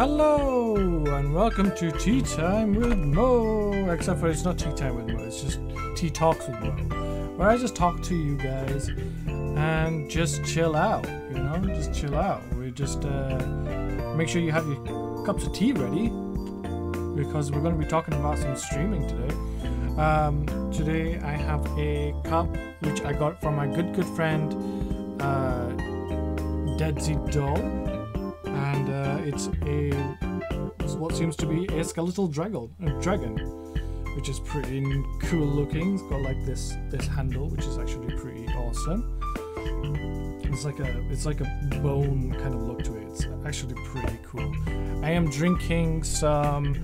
Hello and welcome to Tea Time with Mo. Except for it's not Tea Time with Mo, it's just Tea Talks with Mo, where I just talk to you guys and just chill out, just chill out. We just make sure you have your cups of tea ready because we're going to be talking about some streaming today. Today I have a cup which I got from my good friend Deadzy Doll, and it's what seems to be a skeletal dragon, which is pretty cool looking. It's got like this handle, which is actually pretty awesome. It's like a bone kind of look to it. It's actually pretty cool. I am drinking some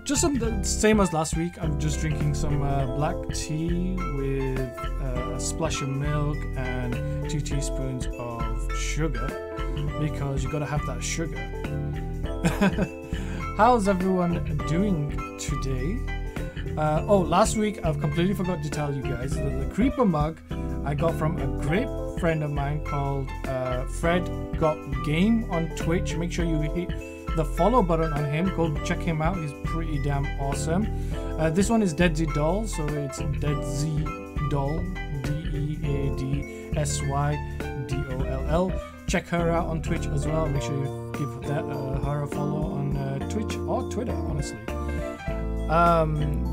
just the same as last week. I'm just drinking some black tea with a splash of milk and 2 teaspoons of sugar, because you gotta have that sugar. How's everyone doing today? Last week I've completely forgot to tell you guys that the Creeper mug I got from a great friend of mine called Fred Got Game on Twitch. Make sure you hit the follow button on him. Go check him out. He's pretty damn awesome. This one is Deadzy Doll, so it's Deadzy Doll, DeadsyDoll. Check her out on Twitch as well. Make sure you give her a follow on Twitch or Twitter, honestly.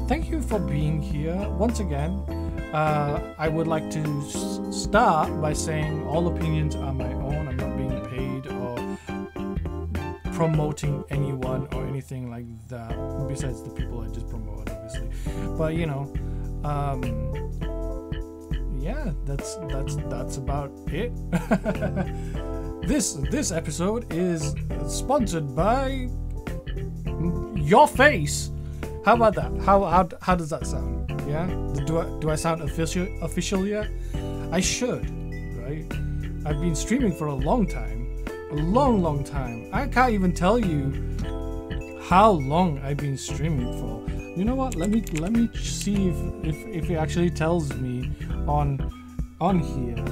Thank you for being here once again. I would like to start by saying all opinions are my own. I'm not being paid or promoting anyone or anything like that, besides the people I just promoted, obviously. But yeah, that's about it. This episode is sponsored by Your Face. How about that? How does that sound? Yeah, do I sound official yet? I should, right? I've been streaming for a long time. A long time. I can't even tell you how long I've been streaming for. You know what? Let me see if it actually tells me on here.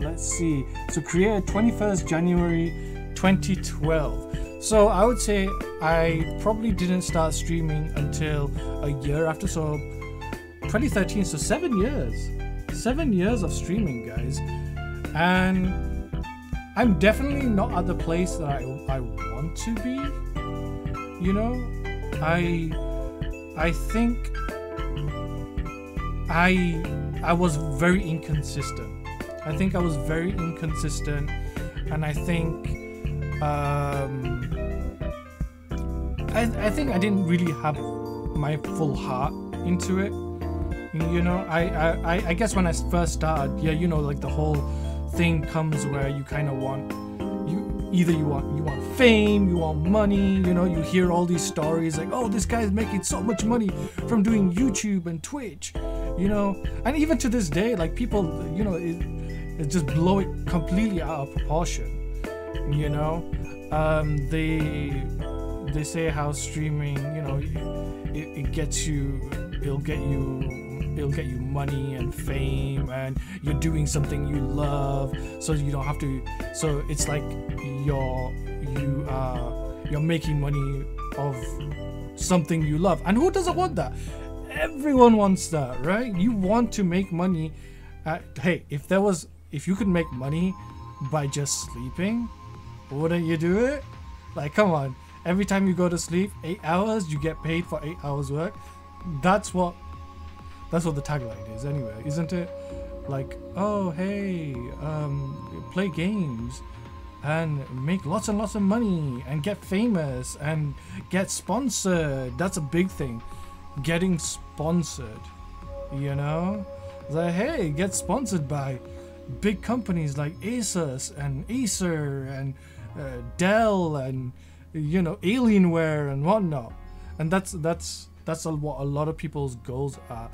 Let's see. So created 21st January 2012. So I would say I probably didn't start streaming until a year after. So 2013. So 7 years. 7 years of streaming, guys. And I'm definitely not at the place that I want to be. I think I was very inconsistent. And I think I think I didn't really have my full heart into it. I guess when I first started, like the whole thing comes where you kind of want fame, you want money, you hear all these stories like, oh, this guy's making so much money from doing YouTube and Twitch, and even to this day, like people, it just blow it completely out of proportion. They say how streaming, it'll get you money and fame, and you're doing something you love, so you don't have to. So it's like you're making money of something you love, and who doesn't want that? Everyone wants that, right? You want to make money. Hey, if you could make money by just sleeping, wouldn't you do it? Like, come on. Every time you go to sleep, 8 hours, you get paid for 8 hours work. That's what the tagline is anyway, isn't it? Like, oh, hey, play games and make lots and lots of money and get famous and get sponsored. That's a big thing. Getting sponsored, Like, hey, get sponsored by big companies like Asus and Acer and Dell and Alienware and whatnot. And that's what a lot of people's goals are.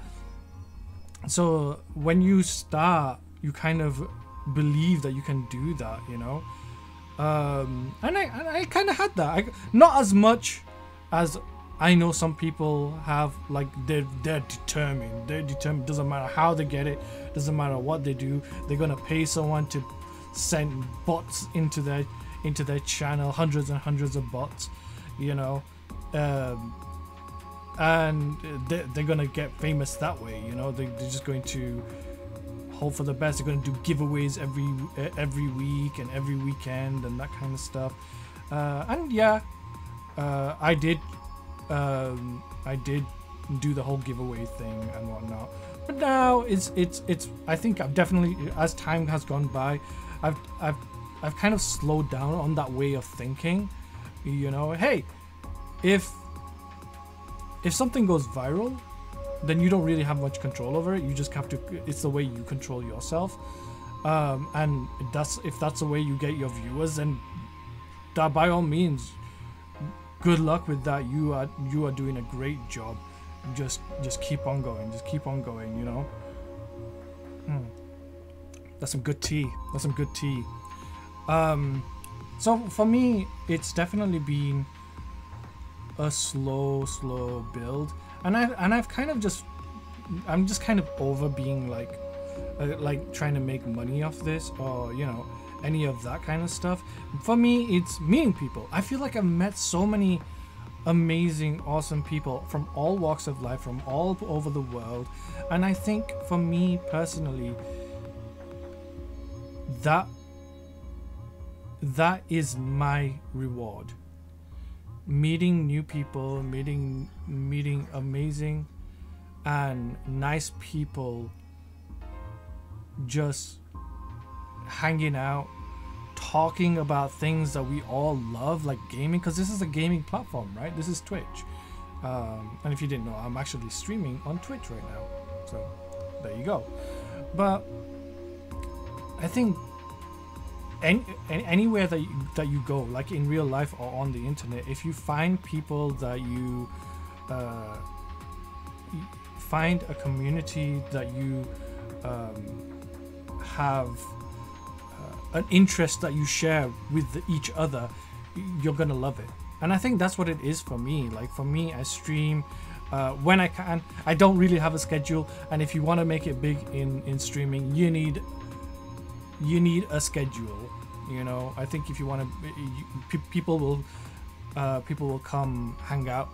So when you start, you kind of believe that you can do that, and I kind of had that. Not as much as I know some people have. Like they're determined. Doesn't matter how they get it. Doesn't matter what they do. They're gonna pay someone to send bots into into their channel, hundreds and hundreds of bots, you know, and they're gonna get famous that way, you know. They're just going to hope for the best. They're going to do giveaways every week and every weekend and that kind of stuff. And yeah, I did do the whole giveaway thing and whatnot. But now it's I think I've definitely, as time has gone by, I've kind of slowed down on that way of thinking. You know, hey, if something goes viral, then you don't really have much control over it. You just have to, it's the way you control yourself. And if that's the way you get your viewers, then that, by all means, good luck with that. You are doing a great job. Just keep on going. Just keep on going, you know. That's some good tea. That's some good tea. So for me, it's definitely been a slow build, and I've kind of I'm just kind of over being like trying to make money off this, or you know, any of that kind of stuff. For me, it's meeting people. I feel like I've met so many amazing, awesome people from all walks of life, from all over the world, and I think for me personally, that is my reward. Meeting new people, meeting amazing and nice people, just hanging out, talking about things that we all love, like gaming, because this is a gaming platform, right? This is Twitch. And if you didn't know, I'm actually streaming on Twitch right now, so there you go. But I think anywhere that you go, like in real life or on the internet, if you find people that you find a community that you have an interest that you share with each other, you're gonna love it. And I think that's what it is for me. Like for me, I stream when I can. I don't really have a schedule, and if you want to make it big in streaming, you need a schedule. You know, I think if you want to, people will come hang out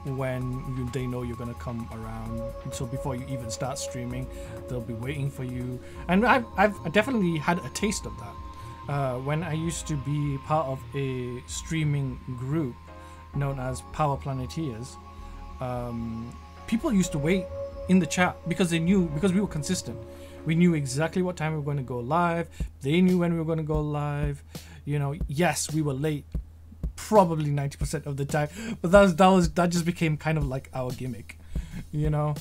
when they know you're gonna come around. So before you even start streaming, they'll be waiting for you. And I've definitely had a taste of that when I used to be part of a streaming group known as Power Planeteers. People used to wait in the chat because we were consistent. We knew exactly what time we were going to go live. They knew when we were going to go live. You know, yes, we were late probably 90% of the time, but that just became kind of like our gimmick, you know.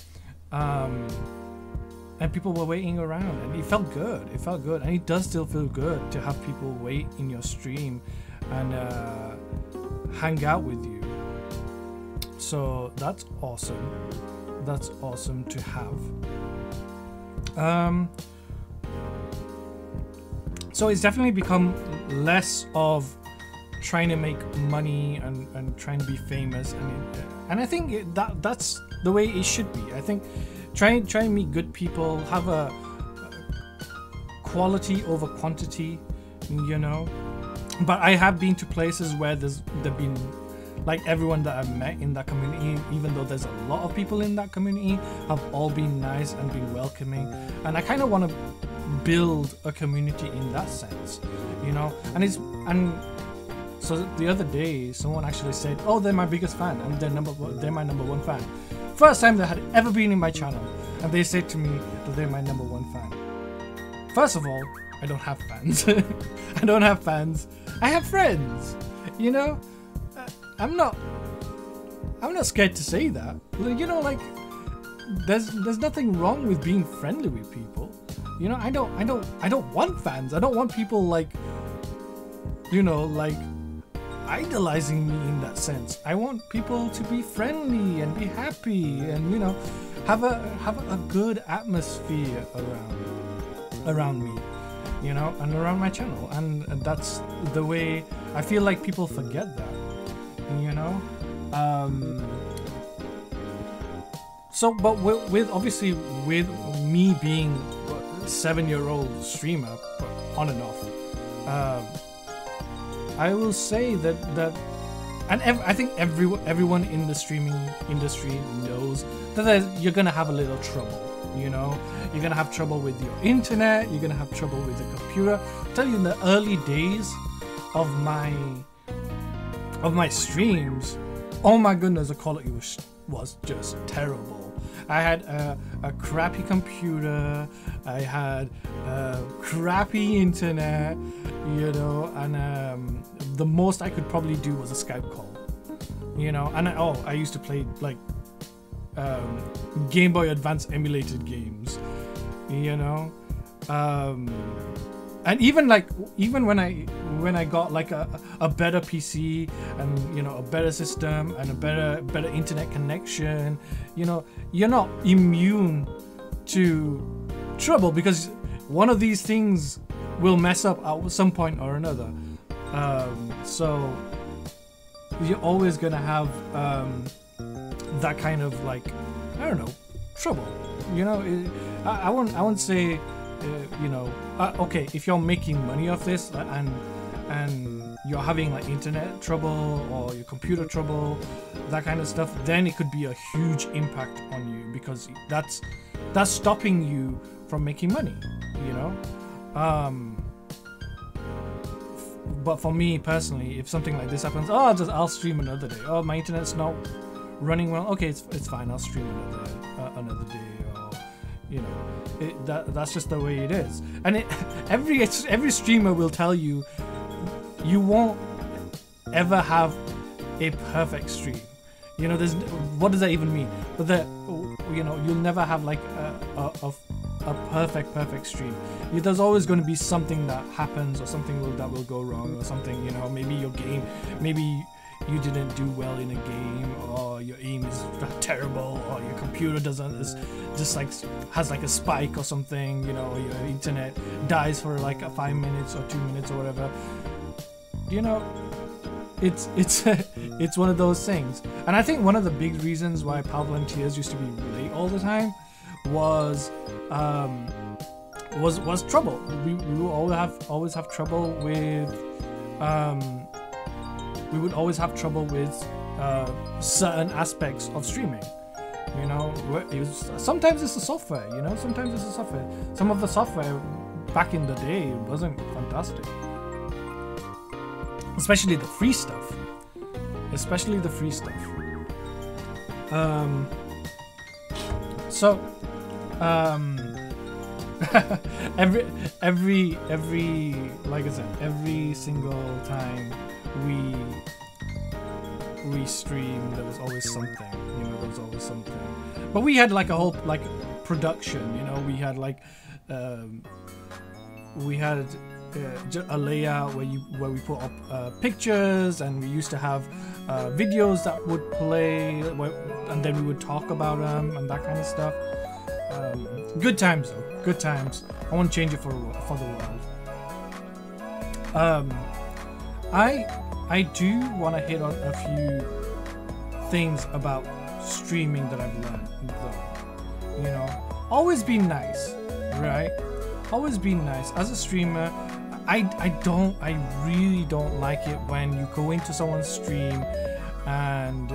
And people were waiting around, and it felt good. It felt good, and it does still feel good to have people wait in your stream and hang out with you. So that's awesome. That's awesome to have. So it's definitely become less of trying to make money and trying to be famous, and I think that's the way it should be. I think try and meet good people, have a quality over quantity, you know. But I have been to places where there've been, like, everyone that I've met in that community, even though there's a lot of people in that community, have all been nice and been welcoming. And I kind of want to build a community in that sense, you know. And so the other day, someone actually said, "Oh, they're my biggest fan, and they're my number one fan." First time they had ever been in my channel, and they said to me that they're my number one fan. First of all, I don't have fans. I don't have fans. I have friends, you know. I'm not scared to say that. You know, like, there's nothing wrong with being friendly with people. You know, I don't want fans. I don't want people, like, you know, like, idolizing me in that sense. I want people to be friendly and be happy and, you know, have a good atmosphere around me, you know, and around my channel. And that's the way I feel like people forget that, you know. So, but with obviously with me being a 7-year-old streamer, on and off, I will say that and I think everyone in the streaming industry knows that you're gonna have a little trouble. You know, you're gonna have trouble with your internet. You're gonna have trouble with the computer. I tell you, in the early days of my streams, oh my goodness, the quality was just terrible. I had a crappy computer. I had crappy internet. You know, and the most I could probably do was a Skype call. You know, and I used to play like Game Boy Advance emulated games. You know, and even when I got like a better PC and, you know, a better system and a better internet connection, you know, you're not immune to trouble, because one of these things will mess up at some point or another. So you're always gonna have that kind of, like, I don't know, trouble. You know, I won't say, you know, okay, if you're making money off this and you're having like internet trouble or your computer trouble, that kind of stuff, then it could be a huge impact on you, because that's stopping you from making money, you know. But for me personally, if something like this happens, I'll stream another day. Oh, my internet's not running well. Okay, it's fine. I'll stream another day. Or, you know, that's just the way it is. And every streamer will tell you, you won't ever have a perfect stream. You know, what does that even mean? But you know, you'll never have like a perfect stream. There's always going to be something that happens, or something that will go wrong, or something, you know, maybe you didn't do well in a game, or your aim is terrible, or your computer has like a spike or something, you know, or your internet dies for like 5 minutes or 2 minutes or whatever. You know, it's one of those things. And I think one of the big reasons why Palvolunteers used to be late all the time was trouble. We would always have trouble with certain aspects of streaming. You know, sometimes it's the software. You know, sometimes it's the software. Some of the software back in the day wasn't fantastic, especially the free stuff. every like I said, every single time we stream, there was always something, you know, but we had like a whole like production, you know, we had like a layout where we put up pictures, and we used to have videos that would play, and then we would talk about them and that kind of stuff. Good times though, good times. I won't change it for the world. I do want to hit on a few things about streaming that I've learned though. You know, always be nice, right? Always be nice as a streamer. I really don't like it when you go into someone's stream and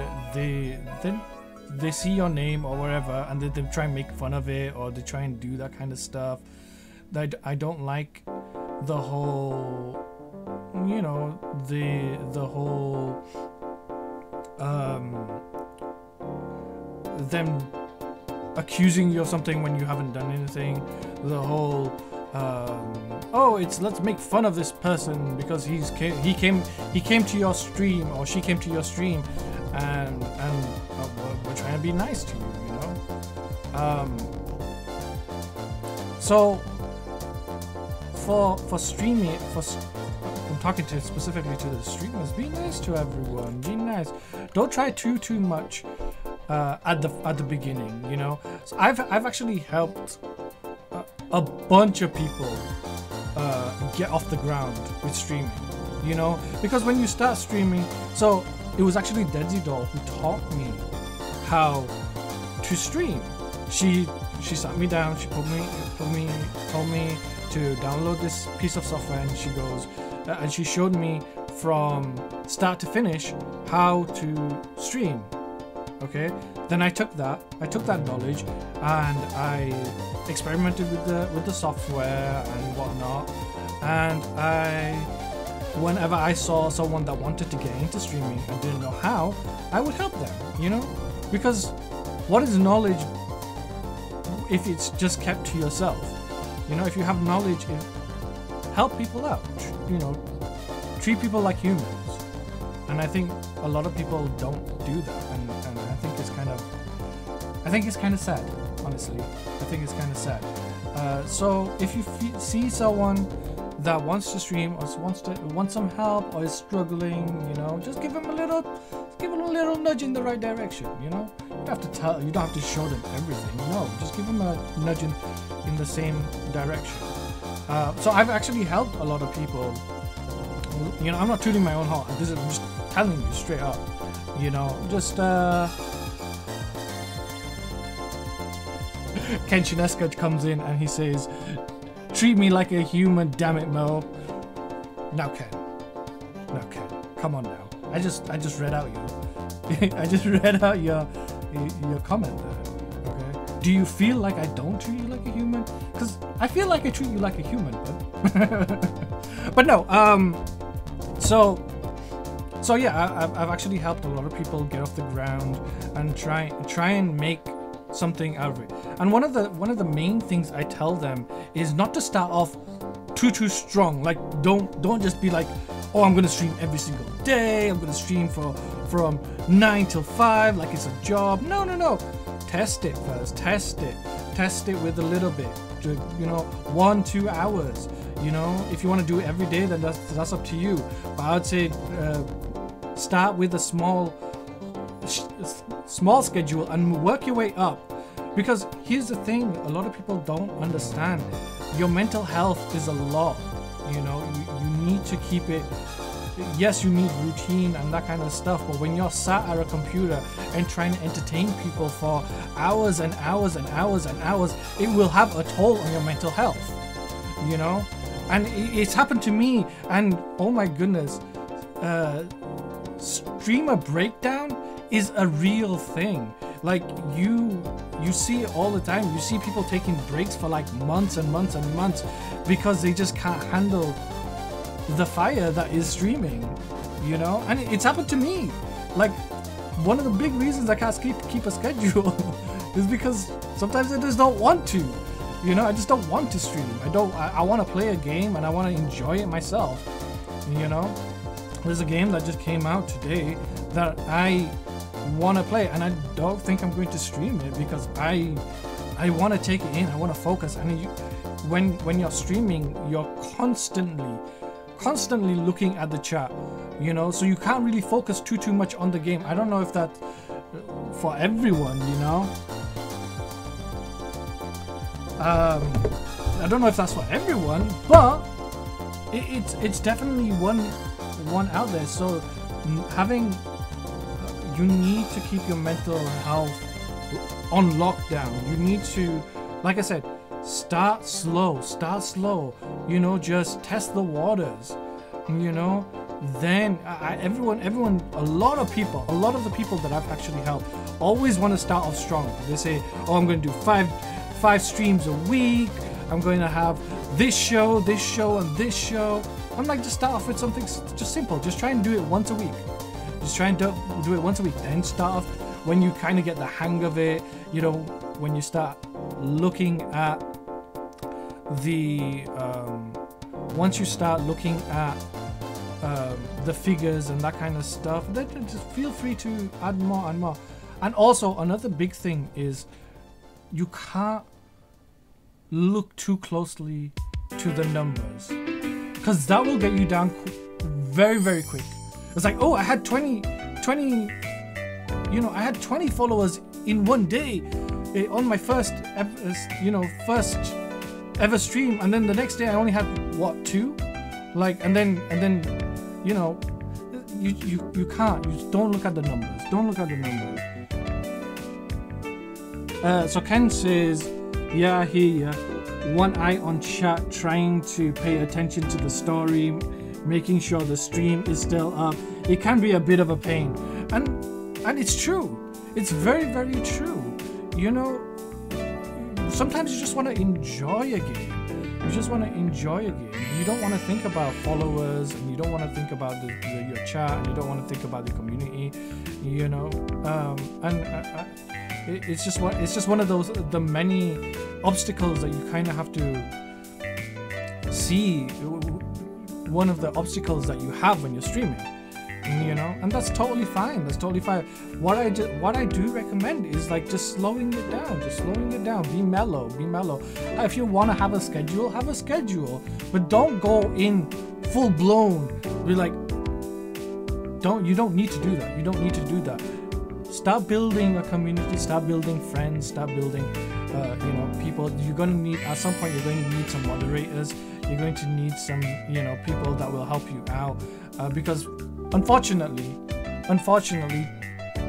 they see your name or whatever, and they try and make fun of it, or they try and do that kind of stuff. I don't like the whole, you know, the whole them accusing you of something when you haven't done anything. The whole let's make fun of this person because he came to your stream, or she came to your stream, and we're trying to be nice to you, you know. So for streaming, I'm talking specifically to the streamers, be nice to everyone. Be nice. Don't try too much at the beginning, you know. So I've actually helped a bunch of people get off the ground with streaming, you know, because when you start streaming, so it was actually Deadsy Doll who taught me how to stream. She sat me down, she told me to download this piece of software, and she goes and she showed me from start to finish how to stream. Okay, then I took that knowledge and I experimented with the software and whatnot, and whenever I saw someone that wanted to get into streaming and didn't know how, I would help them, you know, because what is knowledge if it's just kept to yourself? You know, if you have knowledge, help people out, you know, treat people like humans. And I think a lot of people don't do that, and I think it's kind of sad, honestly. I think it's kind of sad. So if you see someone that wants to stream or wants some help or is struggling, you know, just give them a little nudge in the right direction. You know, you don't have to show them everything. No, just give them a nudge in the same direction. So I've actually helped a lot of people. You know, I'm not tooting my own horn. I'm just telling you straight up. You know, just Ken Shineska comes in and he says, "Treat me like a human, damn it, Mo." Now Ken, come on now. I just read out your comment there. Okay. Do you feel like I don't treat you like a human? Because I feel like I treat you like a human, but no. So yeah, I've actually helped a lot of people get off the ground and try and make something out of it. And one of the main things I tell them is not to start off too strong. Like don't just be like, oh, I'm gonna stream every single day. I'm gonna stream from 9 till 5 like it's a job. No. Test it first. Test it with a little bit. You know, 1-2 hours. You know, if you want to do it every day, then that's up to you. But I would say start with a small schedule and work your way up. Because here's the thing, a lot of people don't understand. Your mental health is a lot. You know, you need to keep it. Yes, you need routine and that kind of stuff, but when you're sat at a computer and trying to entertain people for hours and hours and hours and hours, it will have a toll on your mental health. You know? And it's happened to me, and oh my goodness, streamer breakdown is a real thing. Like you see it all the time. You see people taking breaks for like months and months and months because they just can't handle the fire that is streaming, you know. And it's happened to me. Like one of the big reasons I can't keep a schedule is because sometimes I just don't want to. You know, I just don't want to stream. I want to play a game and I want to enjoy it myself. You know, there's a game that just came out today that I want to play, and I don't think I'm going to stream it because I want to take it in. I want to focus. And when you're streaming, you're constantly looking at the chat. You know, so you can't really focus too much on the game. I don't know if that's for everyone. You know. I don't know if that's for everyone, but it's definitely one out there. So you need to keep your mental health on lockdown. You need to, like I said, start slow. You know, just test the waters. You know, then everyone, a lot of the people that I've actually helped always want to start off strong. They say, oh, I'm going to do five streams a week. I'm going to have this show, and this show. I'm like, just start off with something just simple. Just try and do it once a week. Just try and do it once a week. Then start off when you kind of get the hang of it. You know, when you start looking at the once you start looking at the figures and that kind of stuff, then just feel free to add more and more. And also another big thing is you can't look too closely to the numbers, because that will get you down very, very quick. It's like, oh, I had 20, you know, I had 20 followers in one day on my first ever stream, and then the next day I only had what, 2? Like, and then you know, you can't. You just don't look at the numbers. Don't look at the numbers. So Ken says, yeah, I hear ya. One eye on chat, trying to pay attention to the story. making sure the stream is still up. It can be a bit of a pain, and it's true. It's very, very true. You know, sometimes you just want to enjoy a game. You just want to enjoy a game. You don't want to think about followers, and you don't want to think about your chat, and you don't want to think about the community. You know, it's just one of those the many obstacles that you kind of have to see. One of the obstacles that you have when you're streaming, you know, and that's totally fine. That's totally fine. What I do recommend is like just slowing it down. Be mellow. If you want to have a schedule, but don't go in full blown. Be like, you don't need to do that. Start building a community. Start building friends. Start building, you know, people. You're gonna need at some point. You're going to need some moderators. You're going to need some, you know, people that will help you out, because unfortunately,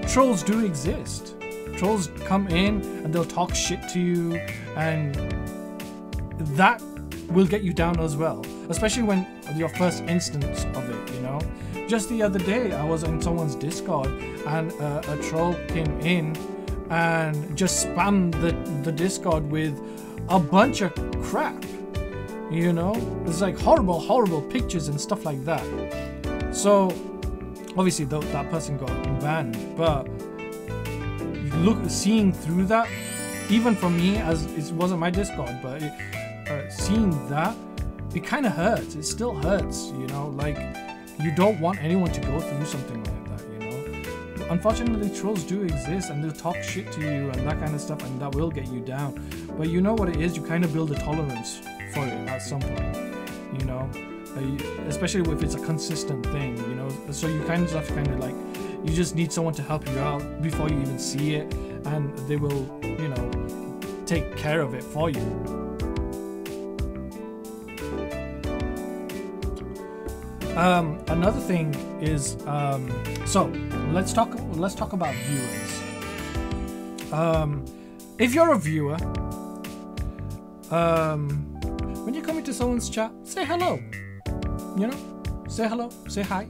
trolls do exist. Trolls come in and they'll talk shit to you, and that will get you down as well, especially when your first instance of it, you know. Just the other day, I was in someone's Discord, and a troll came in and just spammed the Discord with a bunch of crap. You know, it's like horrible pictures and stuff like that. So obviously that person got banned, but seeing through that, even for me, as it wasn't my Discord, but seeing that, it kind of hurts. It still hurts, you know. Like, you don't want anyone to go through something like that, you know. Unfortunately, trolls do exist, and they'll talk shit to you and that kind of stuff, and that will get you down. But you know what it is, you kind of build a tolerance for it at some point, you know, especially if it's a consistent thing, you know. So you kind of like, you just need someone to help you out before you even see it, and they will, you know, take care of it for you. Another thing is, so let's talk about viewers. If you're a viewer, when you come into someone's chat, say hello. You know, say hello, say hi.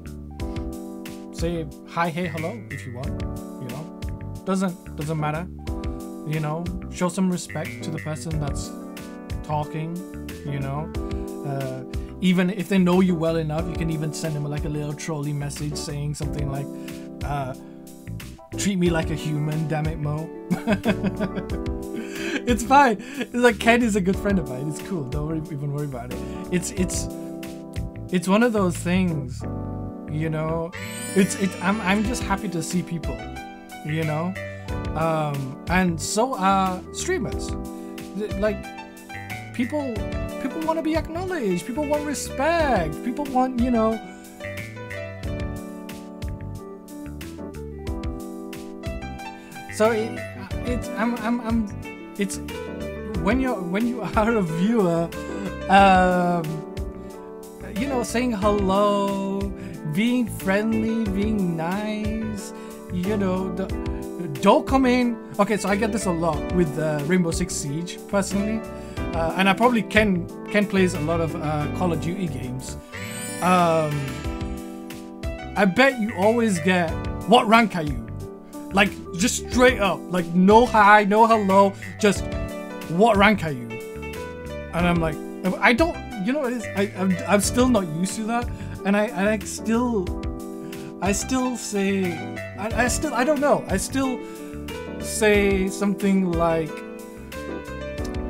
Say hi, hey, hello if you want. You know, doesn't matter. You know, show some respect to the person that's talking. You know, even if they know you well enough, you can even send them like a little trolly message saying something like, "Treat me like a human, damn it, Mo." It's fine. It's like, Ken is a good friend of mine. It's cool. Don't even worry about it. It's one of those things, you know. I'm just happy to see people, you know, and so are streamers. Like, people want to be acknowledged. People want respect. People want, you know. So it's when you are a viewer, you know, saying hello, being friendly, being nice, you know, don't come in. Okay, so I get this a lot with Rainbow Six Siege personally, and I probably Ken plays a lot of Call of Duty games. I bet you always get, "What rank are you?" Like, just straight up, like, no hi, no hello, just, "What rank are you?" And I'm like, I don't, you know what it is? I'm still not used to that, and I still say, I don't know, I still say something like,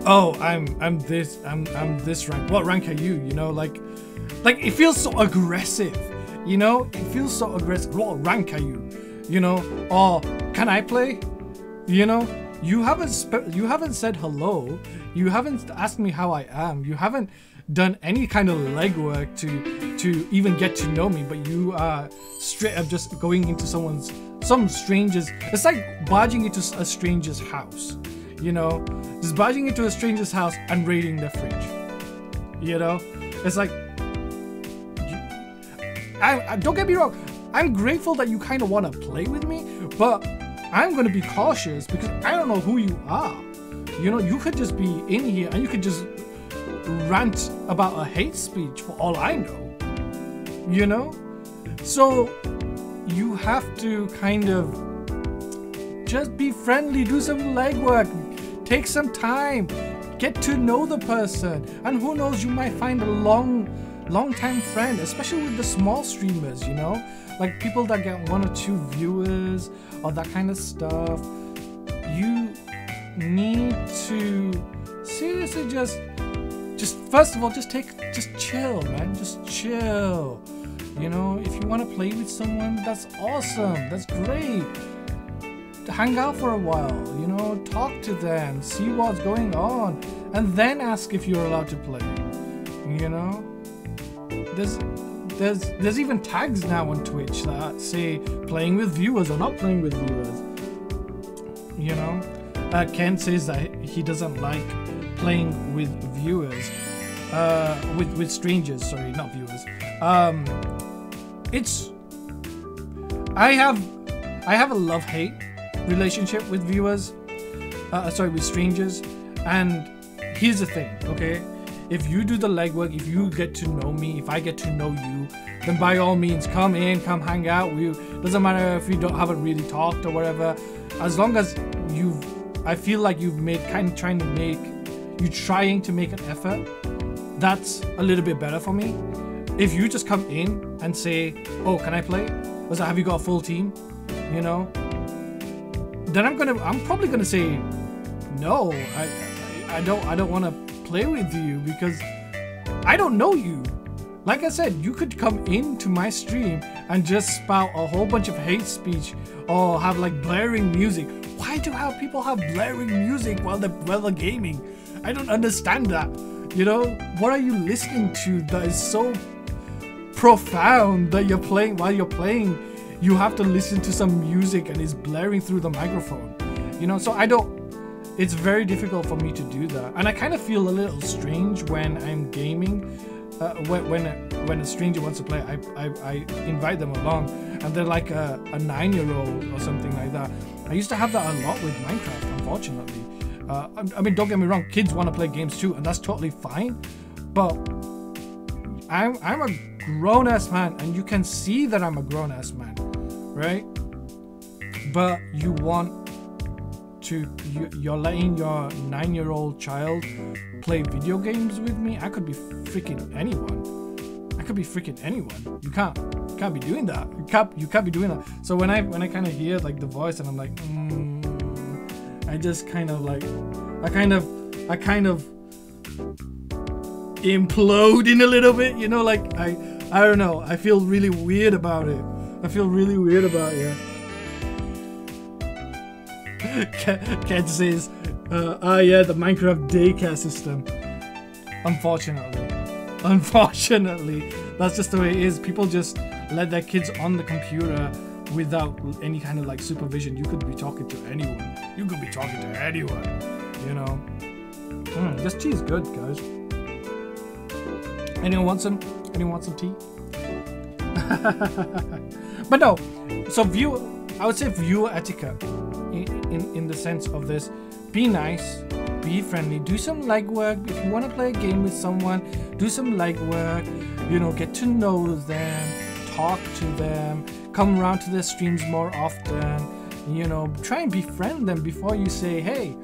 "Oh, I'm this rank. What rank are you?" You know, like it feels so aggressive, you know? It feels so aggressive. "What rank are you?" You know, or "Can I play?" You know, you haven't said hello. You haven't asked me how I am. You haven't done any kind of legwork to even get to know me. But you are straight up just going into some stranger's. It's like barging into a stranger's house. You know, just barging into a stranger's house and raiding their fridge. You know, it's like, I don't get me wrong. I'm grateful that you kind of want to play with me, but I'm going to be cautious because I don't know who you are. You know, you could just be in here and you could just rant about a hate speech for all I know. you know? So you have to kind of just be friendly, do some legwork, take some time, get to know the person, and who knows, you might find a long-time friend, especially with the small streamers, you know, like people that get 1 or 2 viewers or that kind of stuff. You need to seriously just first of all, just chill, man, just chill. You know, if you want to play with someone, that's awesome, that's great. Hang out for a while, you know, talk to them, see what's going on, and then ask if you're allowed to play. You know, there's even tags now on Twitch that say playing with viewers or not playing with viewers. You know, Ken says that he doesn't like playing with viewers, with strangers. Sorry, not viewers. I have a love-hate relationship with viewers, with strangers. And here's the thing, okay? If you do the legwork, if you get to know me, if I get to know you, then by all means, come in, come hang out. Doesn't matter if you haven't really talked or whatever. As long as I feel like you've made trying to make an effort, that's a little bit better for me. If you just come in and say, "Oh, can I play?" Or have you got a full team? You know, then I'm probably gonna say, "No, I don't want to play with you because I don't know you." Like I said, you could come into my stream and just spout a whole bunch of hate speech or have like blaring music. Why do people have blaring music while they're gaming? I don't understand that. You know, what are you listening to that is so profound that while you're playing, you have to listen to some music and it's blaring through the microphone? You know, so it's very difficult for me to do that. And I kind of feel a little strange when I'm gaming. When a stranger wants to play, I invite them along, and they're like a 9-year-old or something like that. I used to have that a lot with Minecraft, unfortunately. I mean, don't get me wrong, kids want to play games too, and that's totally fine. But I'm a grown-ass man, and you can see that I'm a grown-ass man, right? But you're letting your 9-year-old child play video games with me? I could be freaking anyone. You can't be doing that. You can't be doing that. So when I kind of hear like the voice and I'm like, I just kind of like, I kind of implode in a little bit, you know, like I don't know. I feel really weird about it. Ken says, yeah, the Minecraft daycare system. Unfortunately, that's just the way it is. People just let their kids on the computer without any kind of like supervision. You could be talking to anyone. You know. This tea is good, guys. Anyone want some tea? But no. So I would say viewer etiquette. In the sense of this, be nice, be friendly, do some legwork. If you want to play a game with someone, do some legwork, you know, get to know them, talk to them, come around to their streams more often, you know, try and befriend them before you say, "Hey,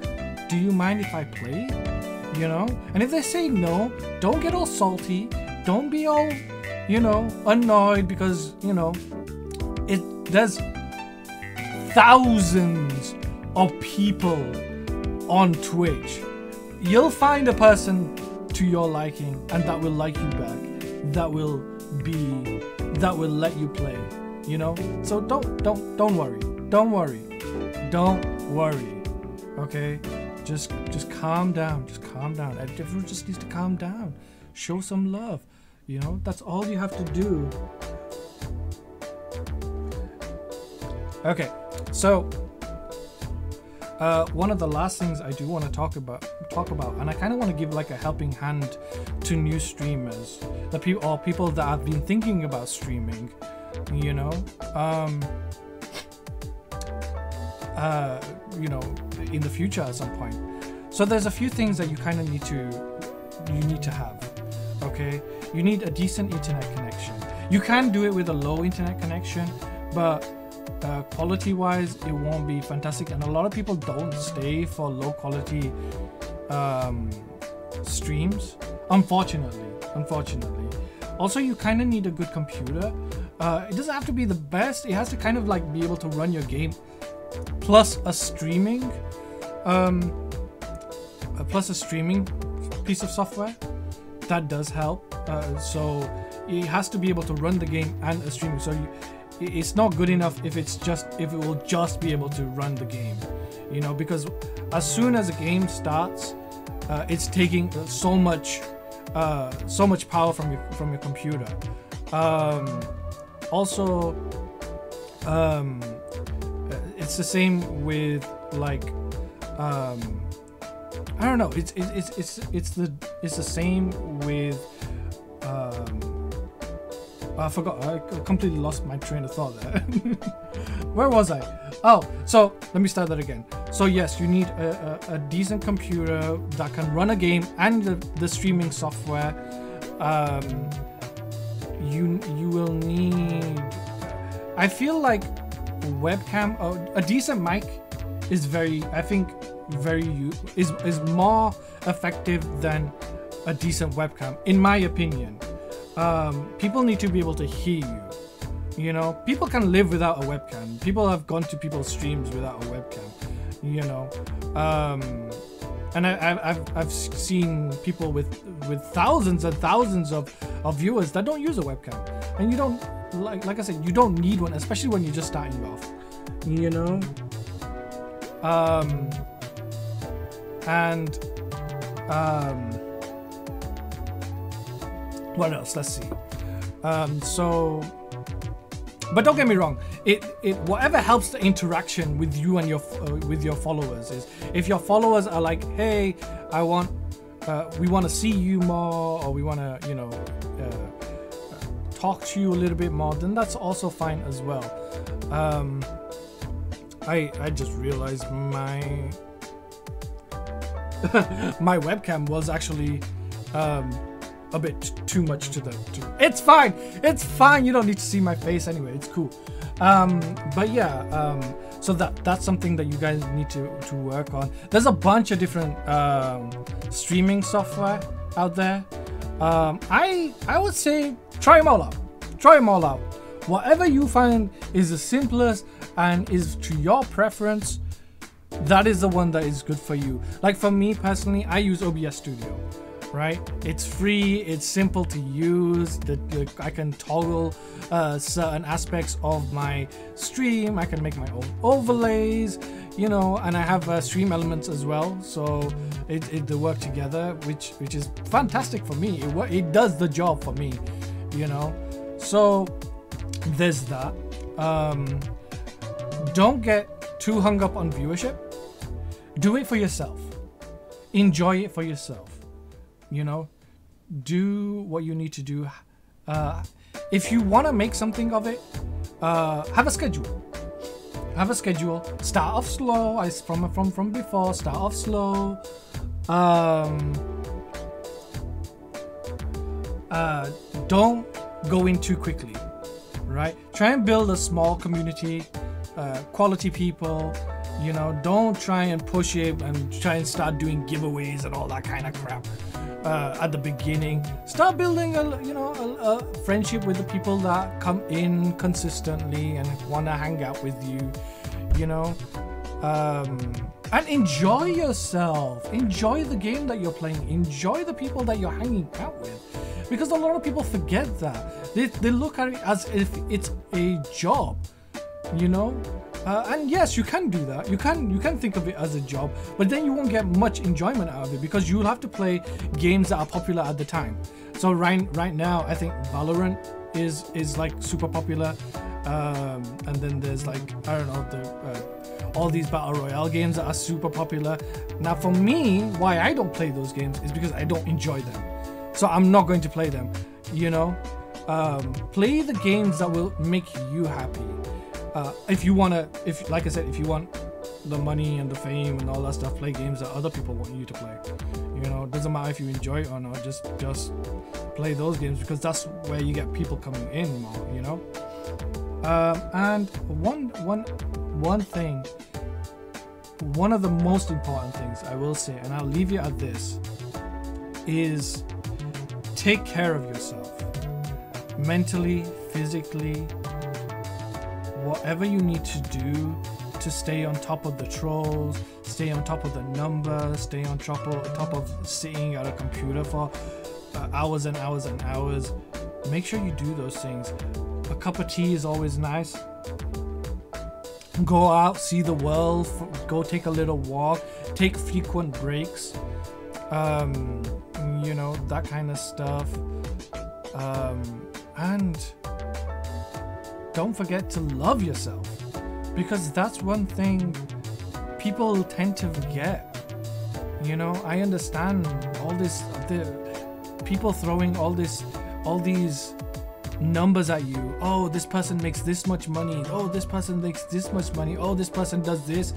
do you mind if I play?" You know, and if they say no, don't get all salty, don't be all, you know, annoyed, because, you know, there's thousands of people on Twitch. You'll find a person to your liking and that will like you back, that will let you play, you know. So don't worry, okay? Just calm down, everyone just needs to calm down, show some love, you know. That's all you have to do. Okay, so one of the last things I do want to talk about, and I kind of want to give like a helping hand to new streamers, people that have been thinking about streaming, you know, in the future at some point. So there's a few things that you kind of need to have. Okay, you need a decent internet connection. You can do it with a low internet connection, but quality wise it won't be fantastic, and a lot of people don't stay for low quality streams, unfortunately. Also, you kind of need a good computer. It doesn't have to be the best, it has to kind of like be able to run your game plus a streaming piece of software. That does help. So it has to be able to run the game and a streaming. So it's not good enough if it will just be able to run the game, you know, because as soon as a game starts, it's taking so much power from your computer. Also, it's the same with like I don't know. It's the same with I forgot. I completely lost my train of thought there. Where was I? Oh, so let me start that again. So yes, you need a decent computer that can run a game and the streaming software. You will need. I feel like webcam, a decent mic is is more effective than a decent webcam, in my opinion. People need to be able to hear you. You know, people can live without a webcam. People have gone to people's streams without a webcam. You know, and I've seen people with thousands and thousands of viewers that don't use a webcam, and you don't like I said, you don't need one, especially when you're just starting off. You know, what else? Let's see. But don't get me wrong. It whatever helps the interaction with you and your followers is, if your followers are like, hey, we want to see you more, or we want to, you know, talk to you a little bit more, then that's also fine as well. I just realized my my webcam was actually a bit too much to it's fine, you don't need to see my face anyway, it's cool. But yeah, so that's something that you guys need to work on. There's a bunch of different streaming software out there. I would say try them all out. Whatever you find is the simplest and is to your preference, that is the one that is good for you. Like for me personally, I use OBS Studio, right? It's free, it's simple to use. I can toggle certain aspects of my stream. I can make my own overlays, you know, and I have stream elements as well. So they work together, which is fantastic for me. It does the job for me, you know. So there's that. Don't get too hung up on viewership. Do it for yourself. Enjoy it for yourself. You know, do what you need to do. If you want to make something of it, have a schedule. Start off slow. From before. Start off slow. Don't go in too quickly. Right? Try and build a small community, quality people. You know, don't try and push it and try and start doing giveaways and all that kind of crap at the beginning. Start building a friendship with the people that come in consistently and want to hang out with you. You know, and enjoy yourself. Enjoy the game that you're playing. Enjoy the people that you're hanging out with. Because a lot of people forget that. They look at it as if it's a job, you know? And yes, you can do that. You can think of it as a job, but then you won't get much enjoyment out of it because you'll have to play games that are popular at the time. So right now, I think Valorant is like super popular, and then there's like, I don't know, all these battle royale games that are super popular. Now for me, why I don't play those games is because I don't enjoy them. So I'm not going to play them, you know. Play the games that will make you happy. If you want the money and the fame and all that stuff, play games that other people want you to play. You know, it doesn't matter if you enjoy it or not, just play those games because that's where you get people coming in more, you know. And one thing, one of the most important things I will say, and I'll leave you at this, is take care of yourself, mentally, physically, whatever you need to do to stay on top of the trolls, stay on top of the numbers, stay on top of sitting at a computer for hours and hours and hours. Make sure you do those things. A cup of tea is always nice. Go out, see the world, go take a little walk, take frequent breaks, you know, that kind of stuff. And don't forget to love yourself, because that's one thing people tend to forget. You know, I understand all this, the people throwing all these numbers at you. Oh, this person makes this much money. Oh, this person makes this much money. Oh, this person does this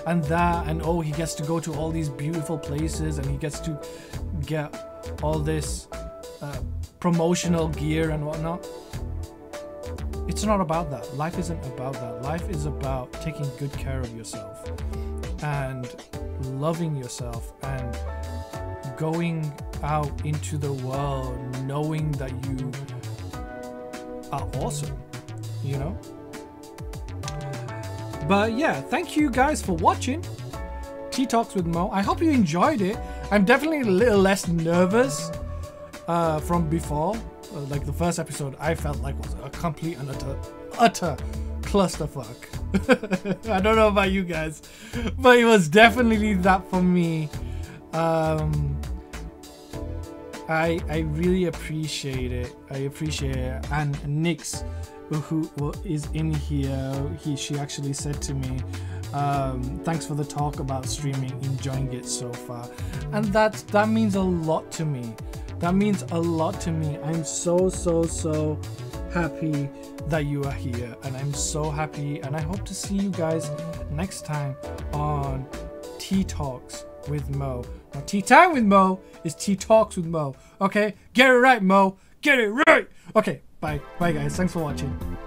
and that, and oh, he gets to go to all these beautiful places, and he gets to get all this promotional gear and whatnot. It's not about that. Life isn't about that. Life is about taking good care of yourself and loving yourself and going out into the world knowing that you are awesome, you know. But yeah, thank you guys for watching Tea Talks with Mo. I hope you enjoyed it. I'm definitely a little less nervous from before. Like the first episode, I felt like was a complete and utter clusterfuck. I don't know about you guys, but it was definitely that for me. I really appreciate it. I appreciate it. And Nix, who is in here, she actually said to me, thanks for the talk about streaming, enjoying it so far. And that means a lot to me. That means a lot to me. I'm so happy that you are here, and I'm so happy, and I hope to see you guys next time on Tea Talks with Mo. Now, Tea Time with Mo is Tea Talks with Mo. Okay, get it right, Mo. Get it right. Okay, bye guys. Thanks for watching.